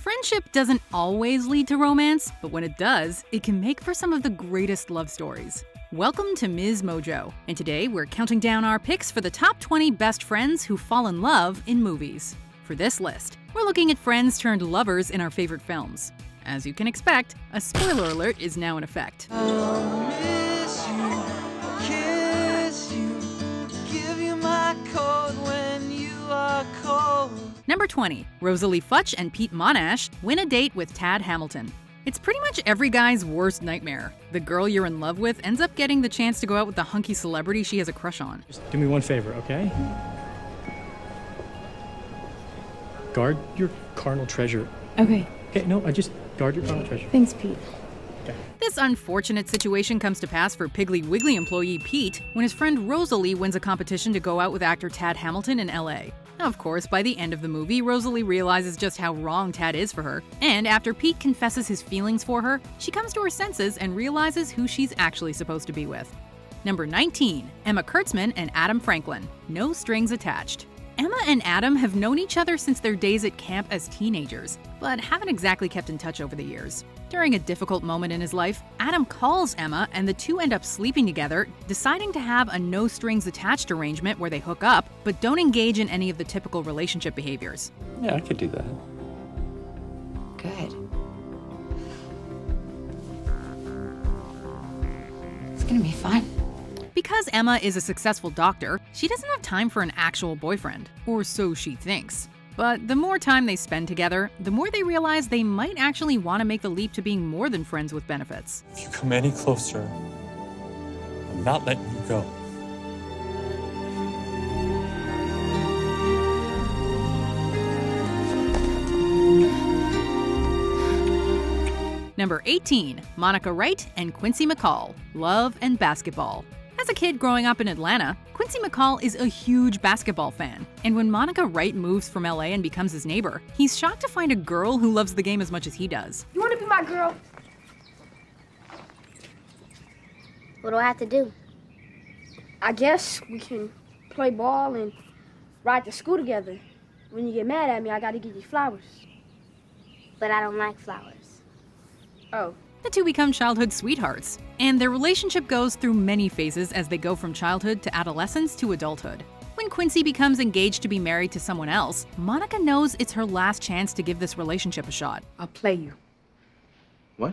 Friendship doesn't always lead to romance, but when it does, it can make for some of the greatest love stories. Welcome to MsMojo, and today we're counting down our picks for the top 20 best friends who fall in love in movies. For this list, we're looking at friends turned lovers in our favorite films. As you can expect, a spoiler alert is now in effect. I'll miss you, kiss you, give you my coat when you are cold. Number 20, Rosalee Futch and Pete Monash win a date with Tad Hamilton. It's pretty much every guy's worst nightmare. The girl you're in love with ends up getting the chance to go out with the hunky celebrity she has a crush on. Just do me one favor, okay? Guard your carnal treasure. Okay. Okay, no, just guard your carnal treasure. Thanks, Pete. Okay. This unfortunate situation comes to pass for Piggly Wiggly employee Pete when his friend Rosalee wins a competition to go out with actor Tad Hamilton in LA. Of course, by the end of the movie, Rosalee realizes just how wrong Tad is for her, and after Pete confesses his feelings for her, she comes to her senses and realizes who she's actually supposed to be with. Number 19, Emma Kurtzman and Adam Franklin, No Strings Attached. Emma and Adam have known each other since their days at camp as teenagers, but haven't exactly kept in touch over the years. During a difficult moment in his life, Adam calls Emma and the two end up sleeping together, deciding to have a no-strings-attached arrangement where they hook up, but don't engage in any of the typical relationship behaviors. Yeah, I could do that. Good. It's gonna be fun. Because Emma is a successful doctor, she doesn't have time for an actual boyfriend, or so she thinks. But the more time they spend together, the more they realize they might actually want to make the leap to being more than friends with benefits. If you come any closer, I'm not letting you go. Number 18, Monica Wright and Quincy McCall, Love and Basketball. As a kid growing up in Atlanta, Quincy McCall is a huge basketball fan, and when Monica Wright moves from LA and becomes his neighbor, he's shocked to find a girl who loves the game as much as he does. You want to be my girl? What do I have to do? I guess we can play ball and ride to school together. When you get mad at me, I gotta give you flowers. But I don't like flowers. Oh. The two become childhood sweethearts, and their relationship goes through many phases as they go from childhood to adolescence to adulthood. When Quincy becomes engaged to be married to someone else, Monica knows it's her last chance to give this relationship a shot. I'll play you. What?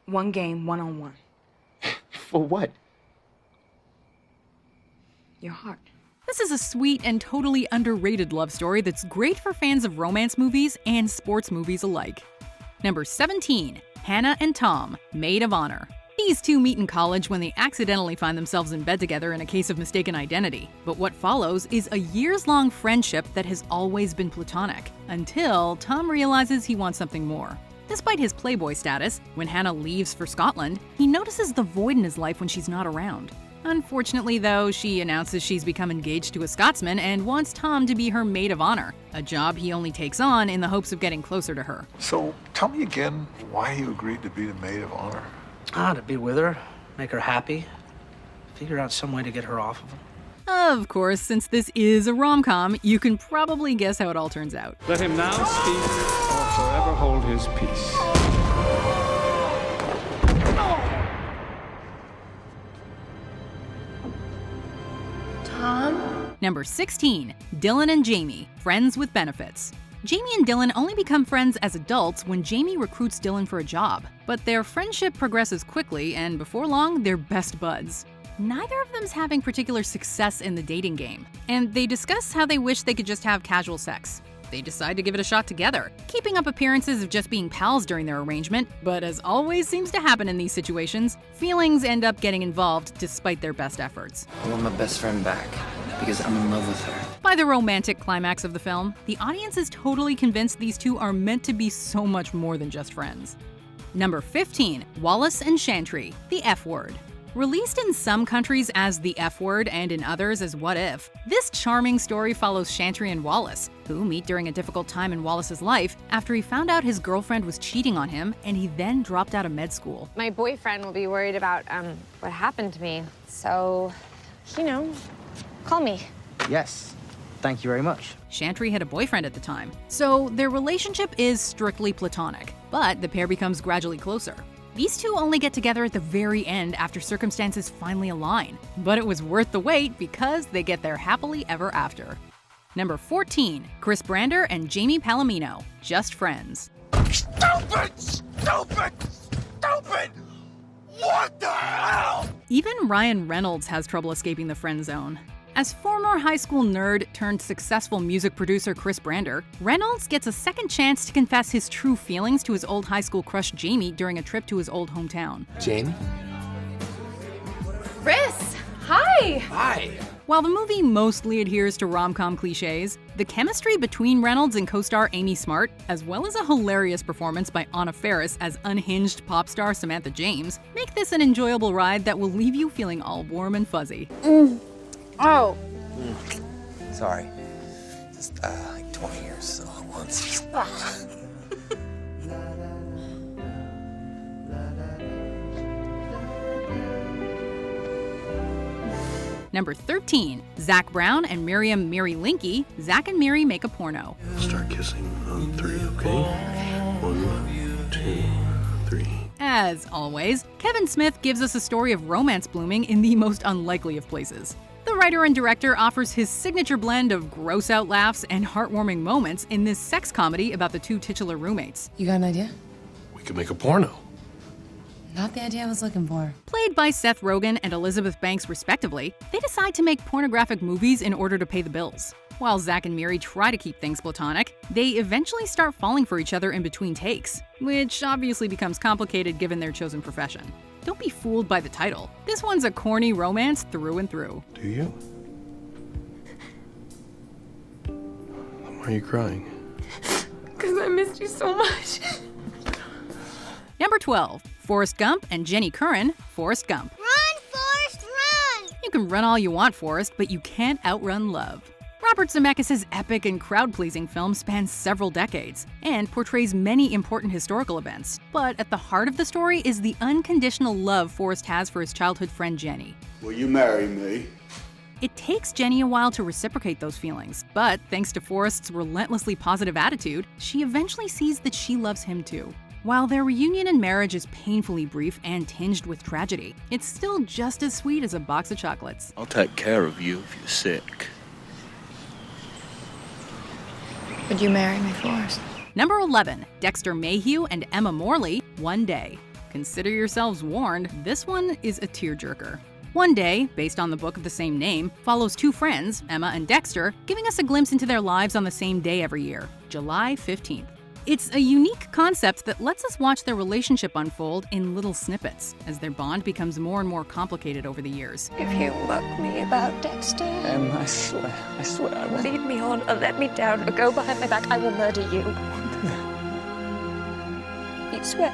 One game, one-on-one. For what? Your heart. This is a sweet and totally underrated love story that's great for fans of romance movies and sports movies alike. Number 17, Hannah and Tom, Maid of Honor. These two meet in college when they accidentally find themselves in bed together in a case of mistaken identity. But what follows is a years-long friendship that has always been platonic, until Tom realizes he wants something more. Despite his playboy status, when Hannah leaves for Scotland, he notices the void in his life when she's not around. Unfortunately, though, she announces she's become engaged to a Scotsman and wants Tom to be her maid of honor, a job he only takes on in the hopes of getting closer to her. So, tell me again why you agreed to be the maid of honor. To be with her, make her happy, figure out some way to get her off of him. Of course, since this is a rom-com, you can probably guess how it all turns out. Let him now speak or forever hold his peace. Number 16, Dylan and Jamie, Friends with Benefits. Jamie and Dylan only become friends as adults when Jamie recruits Dylan for a job, but their friendship progresses quickly, and before long, they're best buds. Neither of them's having particular success in the dating game, and they discuss how they wish they could just have casual sex. They decide to give it a shot together, keeping up appearances of just being pals during their arrangement, but as always seems to happen in these situations, feelings end up getting involved despite their best efforts. I want my best friend back, because I'm in love with her. By the romantic climax of the film, the audience is totally convinced these two are meant to be so much more than just friends. Number 15, Wallace and Chantry, The F Word. Released in some countries as The F Word and in others as What If, this charming story follows Chantry and Wallace, who meet during a difficult time in Wallace's life after he found out his girlfriend was cheating on him and he then dropped out of med school. My boyfriend will be worried about what happened to me, so, call me. Yes. thank you very much. Chantry had a boyfriend at the time, so their relationship is strictly platonic, but the pair becomes gradually closer. These two only get together at the very end after circumstances finally align, but it was worth the wait because they get there happily ever after. Number 14, Chris Brander and Jamie Palamino, just friends. Stupid! Stupid! Stupid! What the hell? Even Ryan Reynolds has trouble escaping the friend zone. As former high school nerd turned successful music producer Chris Brander, Reynolds gets a second chance to confess his true feelings to his old high school crush Jamie during a trip to his old hometown. Jamie? Chris, hi! Hi. While the movie mostly adheres to rom-com cliches, the chemistry between Reynolds and co-star Amy Smart, as well as a hilarious performance by Anna Faris as unhinged pop star Samantha James, make this an enjoyable ride that will leave you feeling all warm and fuzzy. Oh. Sorry. Just like 20 years so at once. Number 13, Zach Brown and Miriam Miri Linky, Zach and Miri make a porno. Start kissing on 3, okay? 1, 2, 3. As always, Kevin Smith gives us a story of romance blooming in the most unlikely of places. The writer and director offers his signature blend of gross-out laughs and heartwarming moments in this sex comedy about the two titular roommates. You got an idea? We could make a porno. Not the idea I was looking for. Played by Seth Rogen and Elizabeth Banks respectively, they decide to make pornographic movies in order to pay the bills. While Zach and Miri try to keep things platonic, they eventually start falling for each other in between takes, which obviously becomes complicated given their chosen profession. Don't be fooled by the title. This one's a corny romance through and through. Do you? Why are you crying? Because I missed you so much. Number 12, Forrest Gump and Jenny Curran, Forrest Gump. Run, Forrest, run! You can run all you want, Forrest, but you can't outrun love. Robert Zemeckis' epic and crowd-pleasing film spans several decades and portrays many important historical events. But at the heart of the story is the unconditional love Forrest has for his childhood friend Jenny. Will you marry me? It takes Jenny a while to reciprocate those feelings, but thanks to Forrest's relentlessly positive attitude, she eventually sees that she loves him too. While their reunion and marriage is painfully brief and tinged with tragedy, it's still just as sweet as a box of chocolates. I'll take care of you if you're sick. Would you marry me, Forrest? Number 11, Dexter Mayhew and Emma Morley, One Day. Consider yourselves warned, this one is a tearjerker. One Day, based on the book of the same name, follows two friends, Emma and Dexter, giving us a glimpse into their lives on the same day every year, July 15th. It's a unique concept that lets us watch their relationship unfold in little snippets, as their bond becomes more and more complicated over the years. If you bug me about Dexter, I swear I won't. lead me on or let me down or go behind my back, I will murder you. You swear?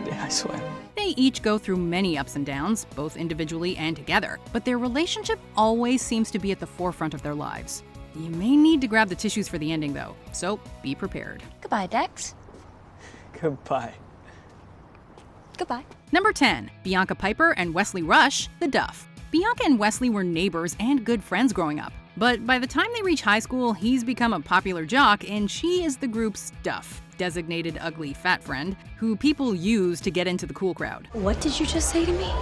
Yeah, I swear. They each go through many ups and downs, both individually and together, but their relationship always seems to be at the forefront of their lives. You may need to grab the tissues for the ending, though, so be prepared. Goodbye, Dex. Goodbye. Goodbye. Number 10, Bianca Piper and Wesley Rush, The Duff. Bianca and Wesley were neighbors and good friends growing up, but by the time they reach high school, he's become a popular jock and she is the group's Duff, designated ugly fat friend, who people use to get into the cool crowd. What did you just say to me?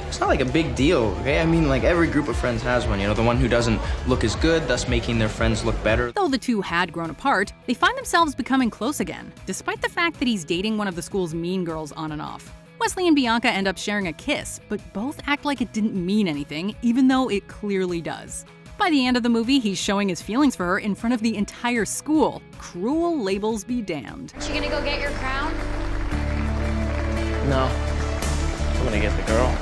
It's not like a big deal, okay? I mean, like every group of friends has one, you know, the one who doesn't look as good, thus making their friends look better. Though the two had grown apart, they find themselves becoming close again, despite the fact that he's dating one of the school's mean girls on and off. Wesley and Bianca end up sharing a kiss, but both act like it didn't mean anything, even though it clearly does. By the end of the movie, he's showing his feelings for her in front of the entire school. Cruel labels be damned. You gonna go get your crown? No. I'm gonna get the girl.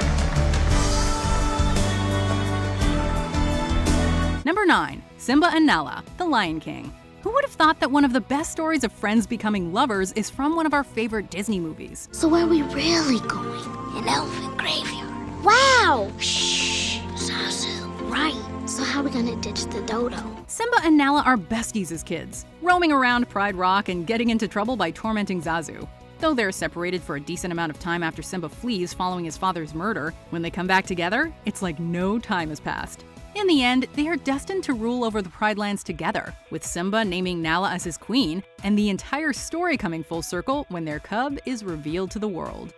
Number 9, Simba and Nala, The Lion King. Who would have thought that one of the best stories of friends becoming lovers is from one of our favorite Disney movies? So where are we really going? An elephant graveyard. Wow! Shh! Zazu. Right. So how are we gonna ditch the dodo? Simba and Nala are besties as kids, roaming around Pride Rock and getting into trouble by tormenting Zazu. Though they're separated for a decent amount of time after Simba flees following his father's murder, when they come back together, it's like no time has passed. In the end, they are destined to rule over the Pride Lands together, with Simba naming Nala as his queen, and the entire story coming full circle when their cub is revealed to the world.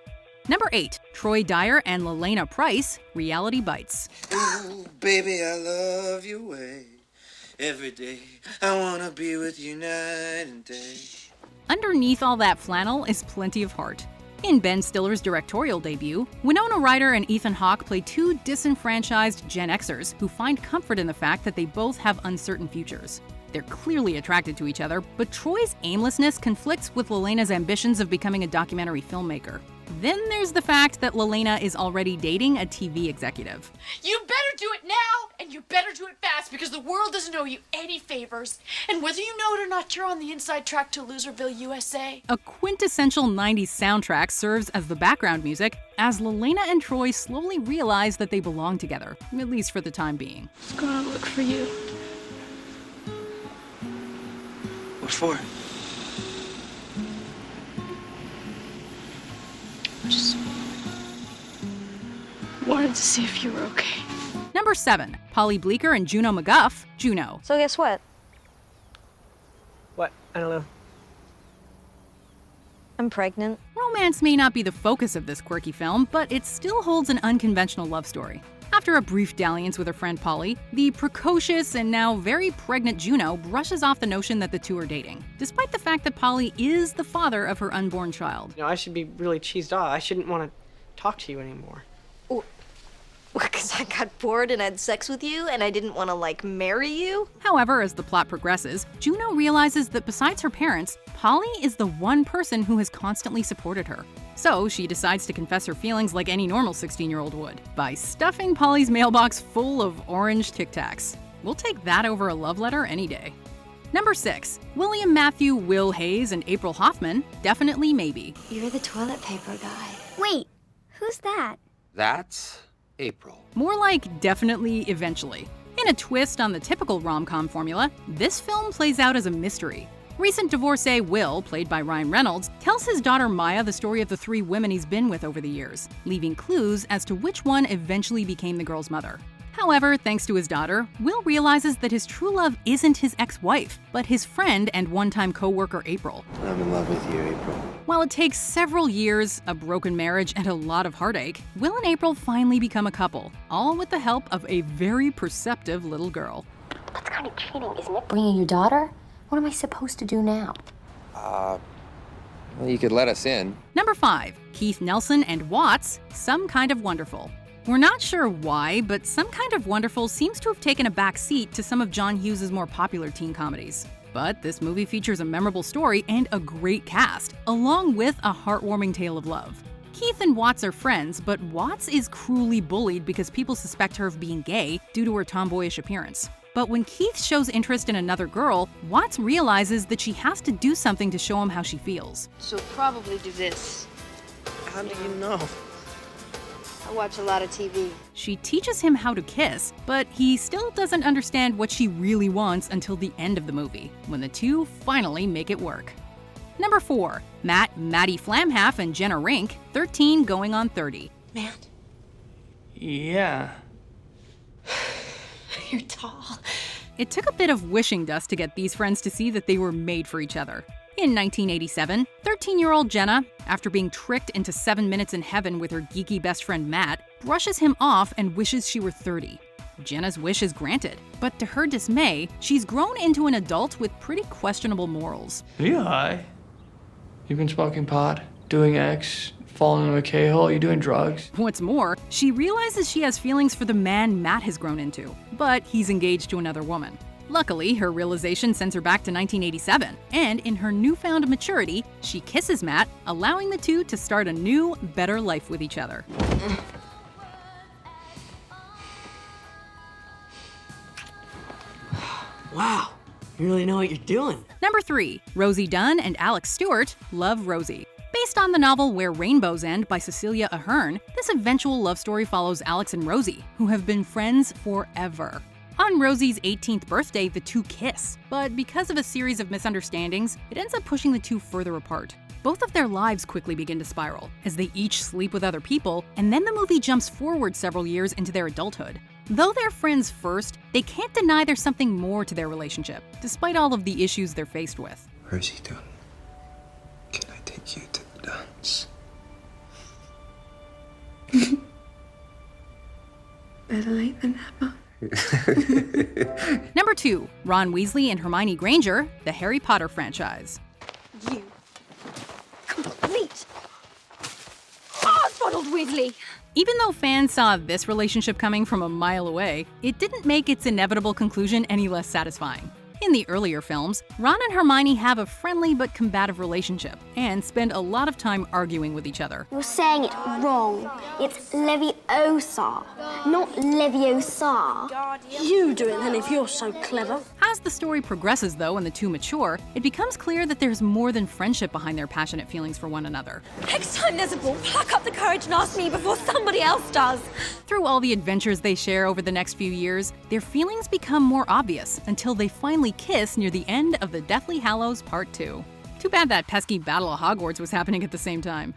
Number 8. Troy Dyer and Lelaina Price, Reality Bites. Ooh, baby, I love your way. Every day, I wanna be with you night and day. Underneath all that flannel is plenty of heart. In Ben Stiller's directorial debut, Winona Ryder and Ethan Hawke play two disenfranchised Gen Xers who find comfort in the fact that they both have uncertain futures. They're clearly attracted to each other, but Troy's aimlessness conflicts with Lelaina's ambitions of becoming a documentary filmmaker. Then there's the fact that Lelaina is already dating a TV executive. You better do it now, and you better do it fast, because the world doesn't owe you any favors. And whether you know it or not, you're on the inside track to Loserville, USA. A quintessential 90s soundtrack serves as the background music as Lelaina and Troy slowly realize that they belong together, at least for the time being. I was gonna look for you. What for? Just wanted to see if you were okay. Number 7. Paulie Bleeker and Juno MacGuff, Juno. So guess what? What? I don't know. I'm pregnant. Romance may not be the focus of this quirky film, but it still holds an unconventional love story. After a brief dalliance with her friend Paulie, the precocious and now very pregnant Juno brushes off the notion that the two are dating, despite the fact that Paulie is the father of her unborn child. You know, I should be really cheesed off. I shouldn't want to talk to you anymore. Because I got bored and had sex with you and I didn't want to, marry you? However, as the plot progresses, Juno realizes that besides her parents, Paulie is the one person who has constantly supported her. So she decides to confess her feelings like any normal 16-year-old would, by stuffing Paulie's mailbox full of orange Tic Tacs. We'll take that over a love letter any day. Number 6. William Matthew Will Hayes and April Hoffman, Definitely Maybe. You're the toilet paper guy. Wait, who's that? That's April. More like Definitely Eventually. In a twist on the typical rom-com formula, this film plays out as a mystery. Recent divorcee Will, played by Ryan Reynolds, tells his daughter Maya the story of the 3 women he's been with over the years, leaving clues as to which one eventually became the girl's mother. However, thanks to his daughter, Will realizes that his true love isn't his ex-wife, but his friend and one-time co-worker April. I'm in love with you, April. While it takes several years, a broken marriage, and a lot of heartache, Will and April finally become a couple, all with the help of a very perceptive little girl. That's kind of cheating, isn't it? Bringing your daughter? What am I supposed to do now? Well, you could let us in. Number 5. Keith Nelson and Watts, Some Kind of Wonderful. We're not sure why, but Some Kind of Wonderful seems to have taken a back seat to some of John Hughes' more popular teen comedies. But this movie features a memorable story and a great cast, along with a heartwarming tale of love. Keith and Watts are friends, but Watts is cruelly bullied because people suspect her of being gay due to her tomboyish appearance. But when Keith shows interest in another girl, Watts realizes that she has to do something to show him how she feels. She'll probably do this. How do you know? I watch a lot of TV. She teaches him how to kiss, but he still doesn't understand what she really wants until the end of the movie, when the two finally make it work. Number 4. Maddie Flamhalf and Jenna Rink, 13 going on 30. Matt, Yeah. you're tall. It took a bit of wishing dust to get these friends to see that they were made for each other. In 1987, 13-year-old Jenna, after being tricked into 7 minutes in heaven with her geeky best friend Matt, brushes him off and wishes she were 30. Jenna's wish is granted, but to her dismay, she's grown into an adult with pretty questionable morals. Are you high? You've been smoking pot, doing X, falling into a K-hole, you doing drugs? What's more, she realizes she has feelings for the man Matt has grown into, but he's engaged to another woman. Luckily, her realization sends her back to 1987, and in her newfound maturity, she kisses Matt, allowing the two to start a new, better life with each other. Wow, you really know what you're doing. Number 3. Rosie Dunne and Alex Stewart, Love, Rosie. Based on the novel Where Rainbows End by Cecilia Ahern, this eventual love story follows Alex and Rosie, who have been friends forever. On Rosie's 18th birthday, the two kiss, but because of a series of misunderstandings, it ends up pushing the two further apart. Both of their lives quickly begin to spiral, as they each sleep with other people, and then the movie jumps forward several years into their adulthood. Though they're friends first, they can't deny there's something more to their relationship, despite all of the issues they're faced with. Rosie, Dunne, can I take you to the dance? Better late than never. Number 2, Ron Weasley and Hermione Granger, the Harry Potter franchise. You complete hard-boiled Weasley. Even though fans saw this relationship coming from a mile away, it didn't make its inevitable conclusion any less satisfying. In the earlier films, Ron and Hermione have a friendly but combative relationship and spend a lot of time arguing with each other. You're saying it wrong. It's Leviosa, not Leviosa. You do it then if you're so clever. As the story progresses, though, and the two mature, it becomes clear that there's more than friendship behind their passionate feelings for one another. Next time there's a ball, pluck up the courage and ask me before somebody else does. Through all the adventures they share over the next few years, their feelings become more obvious until they finally kiss near the end of the Deathly Hallows Part 2. Too bad that pesky Battle of Hogwarts was happening at the same time.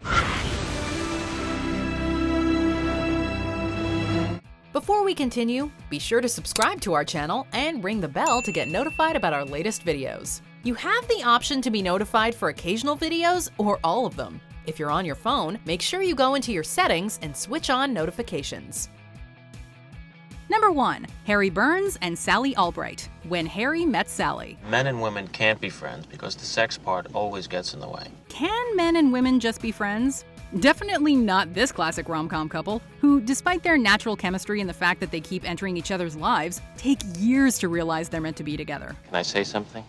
Before we continue, be sure to subscribe to our channel and ring the bell to get notified about our latest videos. You have the option to be notified for occasional videos or all of them. If you're on your phone, make sure you go into your settings and switch on notifications. Number 1, Harry Burns and Sally Albright, When Harry Met Sally. Men and women can't be friends because the sex part always gets in the way. Can men and women just be friends? Definitely not this classic rom-com couple, who, despite their natural chemistry and the fact that they keep entering each other's lives, take years to realize they're meant to be together. Can I say something?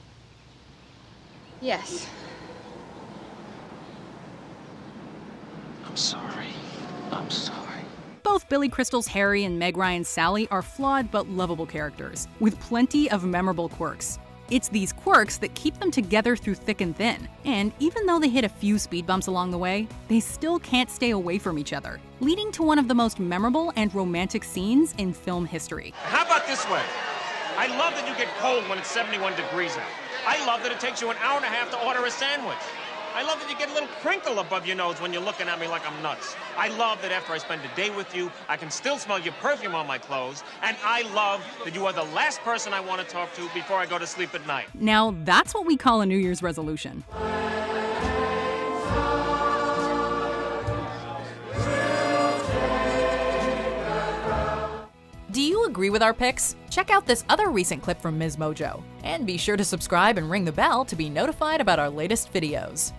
Yes. I'm sorry. I'm sorry. Both Billy Crystal's Harry and Meg Ryan's Sally are flawed but lovable characters, with plenty of memorable quirks. It's these quirks that keep them together through thick and thin, and even though they hit a few speed bumps along the way, they still can't stay away from each other, leading to one of the most memorable and romantic scenes in film history. How about this way? I love that you get cold when it's 71 degrees out. I love that it takes you an hour and a half to order a sandwich. I love that you get a little crinkle above your nose when you're looking at me like I'm nuts. I love that after I spend a day with you, I can still smell your perfume on my clothes. And I love that you are the last person I want to talk to before I go to sleep at night. Now, that's what we call a New Year's resolution. Do you agree with our picks? Check out this other recent clip from MsMojo. And be sure to subscribe and ring the bell to be notified about our latest videos.